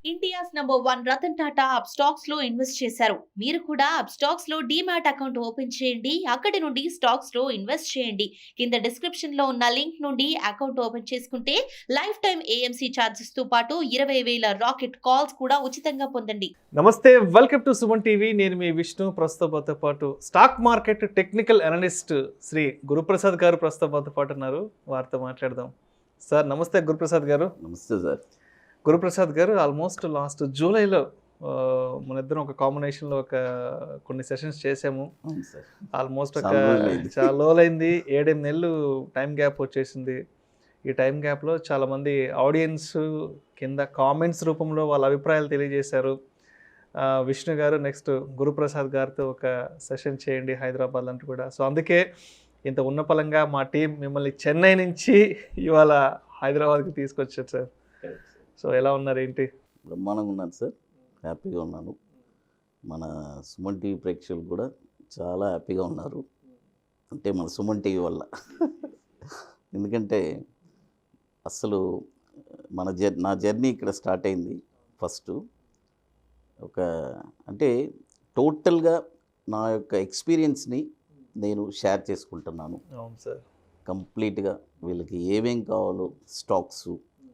India's #1 Ratan Tata Upstox లో invest చేశారు. మీరు కూడా Upstox లో డీమ్యాట్ అకౌంట్ ఓపెన్ చేయండి. అక్కడి నుండి స్టాక్స్ లో ఇన్వెస్ట్ చేయండి. కింద డిస్క్రిప్షన్ లో ఉన్న లింక్ నుండి అకౌంట్ ఓపెన్ చేసుకుంటే లైఫ్ టైం AMC ఛార్జెస్ తో పాటు 20,000 రాకెట్ కాల్స్ కూడా ఉచితంగా పొందండి. నమస్తే, వెల్కమ్ టు సుమన్ టీవీ. నేను మీ విష్ణు. ప్రస్తుతంతో పాటు stock market technical analyst Shri Guruprasad గారు ప్రస్తుతంతో పాటు ఉన్నారు. వారితో మాట్లాడదాం. సార్ నమస్తే గురుప్రసాద్ గారు. నమస్తే సార్. గురుప్రసాద్ గారు, ఆల్మోస్ట్ లాస్ట్ జూలైలో మన ఇద్దరం ఒక కాంబినేషన్లో కొన్ని సెషన్స్ చేసాము. ఆల్మోస్ట్ చాలా రోజులైంది, 7-8 నెలలు టైం గ్యాప్ వచ్చేసింది. ఈ టైం గ్యాప్లో చాలామంది ఆడియన్స్ కింద కామెంట్స్ రూపంలో వాళ్ళ అభిప్రాయాలు తెలియజేశారు. విష్ణు గారు నెక్స్ట్ గురుప్రసాద్ గారితో ఒక సెషన్ చేయండి హైదరాబాద్ అంటూ కూడా. సో అందుకే ఇంత ఉన్నపలంగా మా టీం మిమ్మల్ని చెన్నై నుంచి ఇవాళ హైదరాబాద్కి తీసుకొచ్చారు సార్. సో ఎలా ఉన్నారు, ఏంటి? బ్రహ్మాండంగా ఉన్నాను సార్, హ్యాపీగా ఉన్నాను. మన సుమన్ టీవీ ప్రేక్షకులు కూడా చాలా హ్యాపీగా ఉన్నారు, అంటే మన సుమన్ టీవీ వల్ల. ఎందుకంటే అసలు నా జర్నీ ఇక్కడ స్టార్ట్ అయింది ఫస్ట్. అంటే టోటల్గా నా యొక్క ఎక్స్పీరియన్స్ని నేను షేర్ చేసుకుంటున్నాను. అవును సార్. కంప్లీట్గా వీళ్ళకి ఏమేం కావాలో స్టాక్స్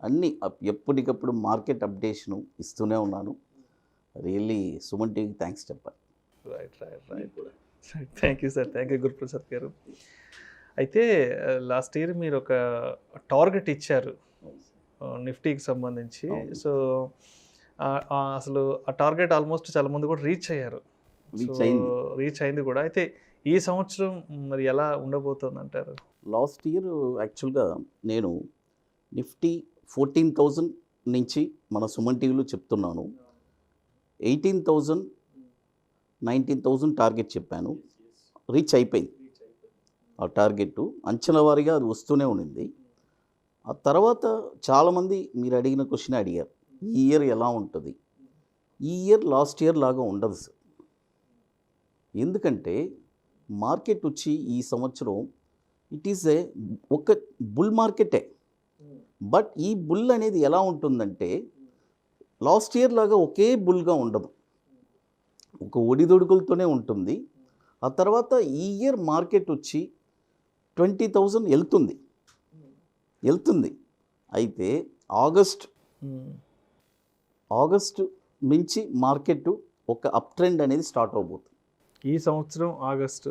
అన్నీ ఎప్పటికప్పుడు మార్కెట్ అప్డేషను ఇస్తూనే ఉన్నాను. రియల్లీ సుమన్ టీవీకి థ్యాంక్స్ చెప్పాలి. Right. Thank you sir, thank you Guruprasad గారు. అయితే లాస్ట్ ఇయర్ మీరు ఒక టార్గెట్ ఇచ్చారు నిఫ్టీకి సంబంధించి. సో అసలు ఆ టార్గెట్ ఆల్మోస్ట్ చాలా మంది కూడా రీచ్ అయ్యారు, రీచ్ అయింది కూడా. అయితే ఈ సంవత్సరం మరి ఎలా ఉండబోతుంది అంటారు? లాస్ట్ ఇయర్ యాక్చువల్గా నేను నిఫ్టీ 14,000 నుంచి మన సుమన్ టీవీలో చెప్తున్నాను. 18,000, 19,000 టార్గెట్ చెప్పాను. రీచ్ అయిపోయింది ఆ టార్గెట్. అంచనా వారీగా అది వస్తూనే ఉండింది. ఆ తర్వాత చాలామంది మీరు అడిగిన క్వశ్చన్ అడిగారు, ఈ ఇయర్ ఎలా ఉంటుంది? ఈ ఇయర్ లాస్ట్ ఇయర్ లాగా ఉండదు సార్. ఎందుకంటే మార్కెట్ వచ్చి ఈ సంవత్సరం ఇట్ ఈస్ ఒక బుల్ మార్కెటే. బట్ ఈ బుల్ అనేది ఎలా ఉంటుందంటే లాస్ట్ ఇయర్ లాగా ఒకే బుల్గా ఉండదు, ఒక ఒడిదొడుకులతోనే ఉంటుంది. ఆ తర్వాత ఈ ఇయర్ మార్కెట్ వచ్చి 20,000 వెళ్తుంది. అయితే ఆగస్ట్ నుంచి మార్కెట్ ఒక అప్ ట్రెండ్ అనేది స్టార్ట్ అవబోతుంది. ఈ సంవత్సరం ఆగస్ట్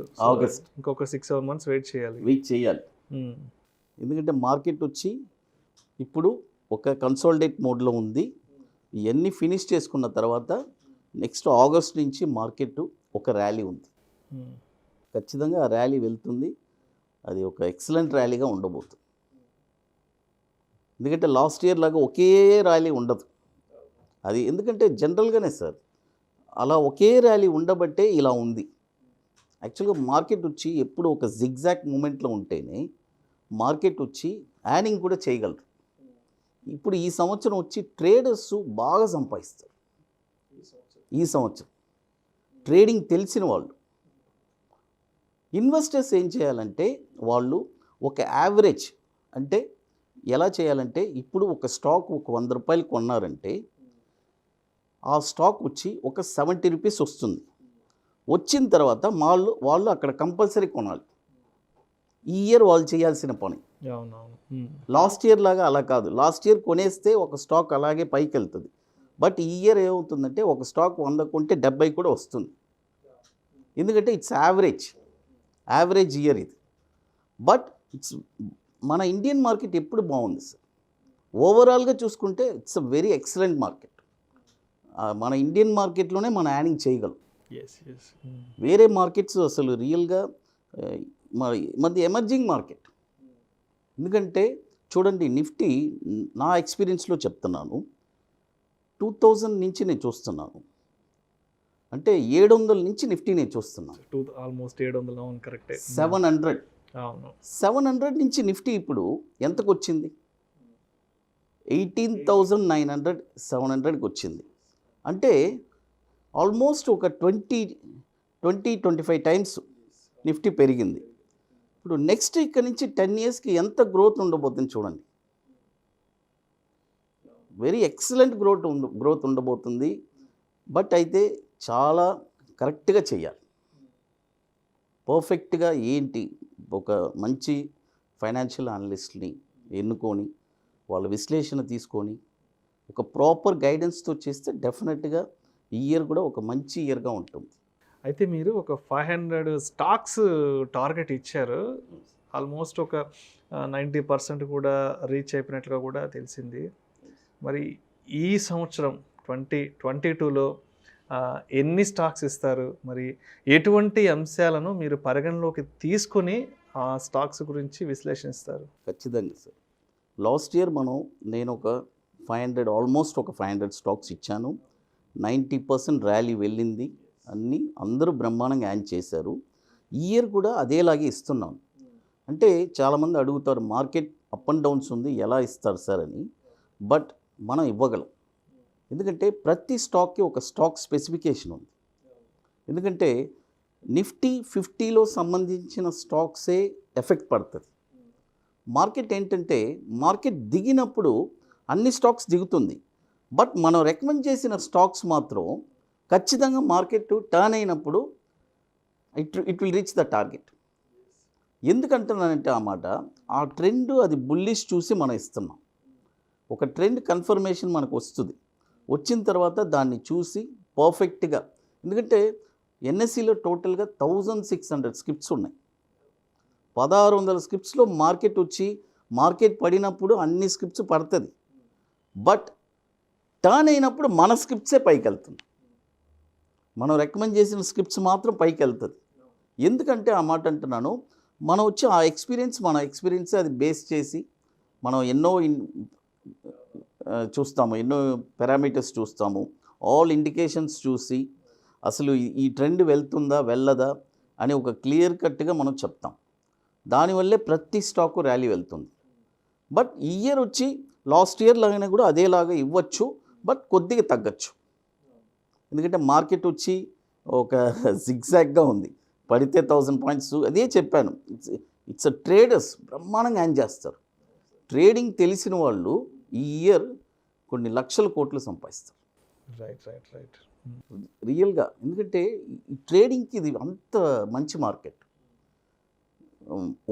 ఇంకొక 6-7 months వెయిట్ చేయాలి. ఎందుకంటే మార్కెట్ వచ్చి ఇప్పుడు ఒక కన్సాలిడేట్ మోడ్లో ఉంది. ఇవన్నీ ఫినిష్ చేసుకున్న తర్వాత నెక్స్ట్ ఆగస్ట్ నుంచి మార్కెట్ ఒక ర్యాలీ ఉంది. ఖచ్చితంగా ఆ ర్యాలీ వెళ్తుంది. అది ఒక ఎక్సలెంట్ ర్యాలీగా ఉండబోతుంది. ఎందుకంటే లాస్ట్ ఇయర్ లాగా ఒకే ర్యాలీ ఉండదు. అది ఎందుకంటే జనరల్గానే సార్ అలా ఒకే ర్యాలీ ఉండబట్టే ఇలా ఉంది. యాక్చువల్గా మార్కెట్ వచ్చి ఎప్పుడు ఒక జిగ్జాక్ మూమెంట్లో ఉంటేనే మార్కెట్ వచ్చి యానింగ్ కూడా చేయగలరు. ఇప్పుడు ఈ సంవత్సరం వచ్చి ట్రేడర్స్ బాగా సంపాదిస్తారు. ఈ సంవత్సరం ట్రేడింగ్ తెలిసిన వాళ్ళు, ఇన్వెస్టర్స్ ఏం చేయాలంటే వాళ్ళు ఒక యావరేజ్, అంటే ఎలా చేయాలంటే ఇప్పుడు ఒక స్టాక్ ఒక 100 రూపాయలు కొన్నారంటే ఆ స్టాక్ వచ్చి ఒక 70 రూపీస్ వస్తుంది. వచ్చిన తర్వాత వాళ్ళు అక్కడ కంపల్సరీ కొనాలి. ఈ ఇయర్ వాళ్ళు చేయాల్సిన పని. లాస్ట్ ఇయర్ లాగా అలా కాదు. లాస్ట్ ఇయర్ కొనేస్తే ఒక స్టాక్ అలాగే పైకి వెళ్తుంది. బట్ ఈ ఇయర్ ఏమవుతుందంటే ఒక స్టాక్ 100 కొంటే 70 కూడా వస్తుంది. ఎందుకంటే ఇట్స్ యావరేజ్ ఇయర్ ఇది. బట్ మన ఇండియన్ మార్కెట్ ఎప్పుడు బాగుంది సార్. ఓవరాల్గా చూసుకుంటే it's a very excellent market. మన ఇండియన్ మార్కెట్లోనే మనం యానింగ్ చేయగలం. వేరే మార్కెట్స్ అసలు రియల్గా మనది ఎమర్జింగ్ మార్కెట్. ఎందుకంటే చూడండి, నిఫ్టీ నా ఎక్స్పీరియన్స్లో చెప్తున్నాను, 2000 నుంచి నేను చూస్తున్నాను. అంటే 700 నుంచి నిఫ్టీ నేను చూస్తున్నాను. ఆల్మోస్ట్ 700. కరెక్టే. 700 నుంచి నిఫ్టీ ఇప్పుడు ఎంతకు వచ్చింది? 18,900, 700కి వచ్చింది. అంటే ఆల్మోస్ట్ ఒక 20-25 టైమ్స్ నిఫ్టీ పెరిగింది. ఇప్పుడు నెక్స్ట్ ఇక్కడ నుంచి 10 yearsకి ఎంత గ్రోత్ ఉండబోతుంది చూడండి. వెరీ ఎక్సలెంట్ గ్రోత్ ఉండబోతుంది. బట్ అయితే చాలా కరెక్ట్గా చేయాలి. పర్ఫెక్ట్గా ఏంటి, ఒక మంచి ఫైనాన్షియల్ అనలిస్ట్ని ఎన్నుకొని వాళ్ళ విశ్లేషణ తీసుకొని ఒక ప్రాపర్ గైడెన్స్తో చేస్తే డెఫినెట్గా ఈ ఇయర్ కూడా ఒక మంచి ఇయర్గా ఉంటుంది. అయితే మీరు ఒక 500 స్టాక్స్ టార్గెట్ ఇచ్చారు. ఆల్మోస్ట్ ఒక 90% కూడా రీచ్ అయిపోయినట్లుగా కూడా తెలిసింది. మరి ఈ సంవత్సరం 2022లో ఎన్ని స్టాక్స్ ఇస్తారు? మరి ఎటువంటి అంశాలను మీరు పరిగణలోకి తీసుకొని ఆ స్టాక్స్ గురించి విశ్లేషిస్తారు? ఖచ్చితంగా సార్. లాస్ట్ ఇయర్ నేను ఒక 500 ఆల్మోస్ట్ ఒక 500 స్టాక్స్ ఇచ్చాను. 90% ర్యాలీ వెళ్ళింది. అందరూ బ్రహ్మాండంగా యాన్ చేశారు. ఈ ఇయర్ కూడా అదేలాగే ఇస్తున్నాను. అంటే చాలామంది అడుగుతారు, మార్కెట్ అప్ అండ్ డౌన్స్ ఉంది, ఎలా ఇస్తారు సార్ అని. బట్ మనం ఇవ్వగలం. ఎందుకంటే ప్రతి స్టాక్కి ఒక స్టాక్ స్పెసిఫికేషన్ ఉంది. ఎందుకంటే నిఫ్టీ 50లో సంబంధించిన స్టాక్సే ఎఫెక్ట్ పడుతుంది. మార్కెట్ ఏంటంటే మార్కెట్ దిగినప్పుడు అన్ని స్టాక్స్ దిగుతుంది. బట్ మనం రికమెండ్ చేసిన స్టాక్స్ మాత్రం ఖచ్చితంగా మార్కెట్ టర్న్ అయినప్పుడు it will reach the target. ఎందుకంటున్నానంటే ఆ మాట, ఆ ట్రెండ్ అది బుల్లిష్ చూసి మనం ఇస్తున్నాం. ఒక ట్రెండ్ కన్ఫర్మేషన్ మనకు వస్తుంది. వచ్చిన తర్వాత దాన్ని చూసి పర్ఫెక్ట్గా, ఎందుకంటే ఎన్ఎస్సిలో టోటల్గా 1600 స్క్రిప్ట్స్ ఉన్నాయి. 1600 స్క్రిప్ట్స్లో మార్కెట్ వచ్చి మార్కెట్ పడినప్పుడు అన్ని స్క్రిప్ట్స్ పడుతుంది. బట్ టర్న్ అయినప్పుడు మన స్క్రిప్ట్సే పైకి వెళ్తుంది. మనం రికమెండ్ చేసిన స్క్రిప్ట్స్ మాత్రం పైకి వెళ్తుంది. ఎందుకంటే ఆ మాట అంటున్నాను, మనం వచ్చి ఆ మన ఎక్స్పీరియన్స్ అది బేస్ చేసి మనం ఎన్నో చూస్తాము, ఎన్నో పారామీటర్స్ చూస్తాము, ఆల్ ఇండికేషన్స్ చూసి అసలు ఈ ట్రెండ్ వెళ్తుందా వెళ్ళదా అని ఒక క్లియర్ కట్గా మనం చెప్తాం. దానివల్లే ప్రతి స్టాకు ర్యాలీ వెళ్తుంది. బట్ ఈ ఇయర్ వచ్చి లాస్ట్ ఇయర్ లాగానే కూడా అదేలాగా ఇవ్వచ్చు, బట్ కొద్దిగా తగ్గచ్చు. ఎందుకంటే మార్కెట్ వచ్చి ఒక జిగ్జాగ్గా ఉంది. పడితే 1000 పాయింట్స్, అదే చెప్పాను. ఇట్స్ ట్రేడర్స్ బ్రహ్మాండంగా యాన్ చేస్తారు. ట్రేడింగ్ తెలిసిన వాళ్ళు ఈ ఇయర్ కొన్ని లక్షల కోట్లు సంపాదిస్తారు. రైట్. రియల్గా. ఎందుకంటే ఈ ట్రేడింగ్కి ఇది అంత మంచి మార్కెట్.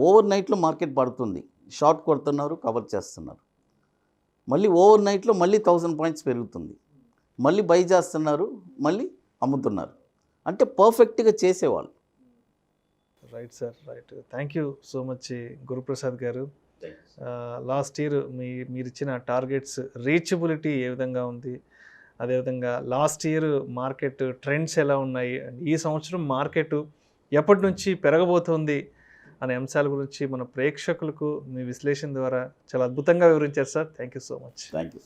ఓవర్ నైట్లో మార్కెట్ పడుతుంది, షార్ట్ కొడుతున్నారు, కవర్ చేస్తున్నారు. మళ్ళీ ఓవర్ నైట్లో మళ్ళీ 1000 పాయింట్స్ పెరుగుతుంది, మళ్ళీ బై చేస్తున్నారు, మళ్ళీ అమ్ముతున్నారు. అంటే పర్ఫెక్ట్గా చేసేవాళ్ళు. Right sir, right. Thank you so much Guruprasad గారు. లాస్ట్ ఇయర్ మీరు ఇచ్చిన టార్గెట్స్ రీచబిలిటీ ఏ విధంగా ఉంది, అదేవిధంగా లాస్ట్ ఇయర్ మార్కెట్ ట్రెండ్స్ ఎలా ఉన్నాయి, ఈ సంవత్సరం మార్కెట్ ఎప్పటి నుంచి పెరగబోతోంది అనే అంశాల గురించి మన ప్రేక్షకులకు మీ విశ్లేషణ ద్వారా చాలా అద్భుతంగా వివరించారు sir. Thank you so much. Thank you.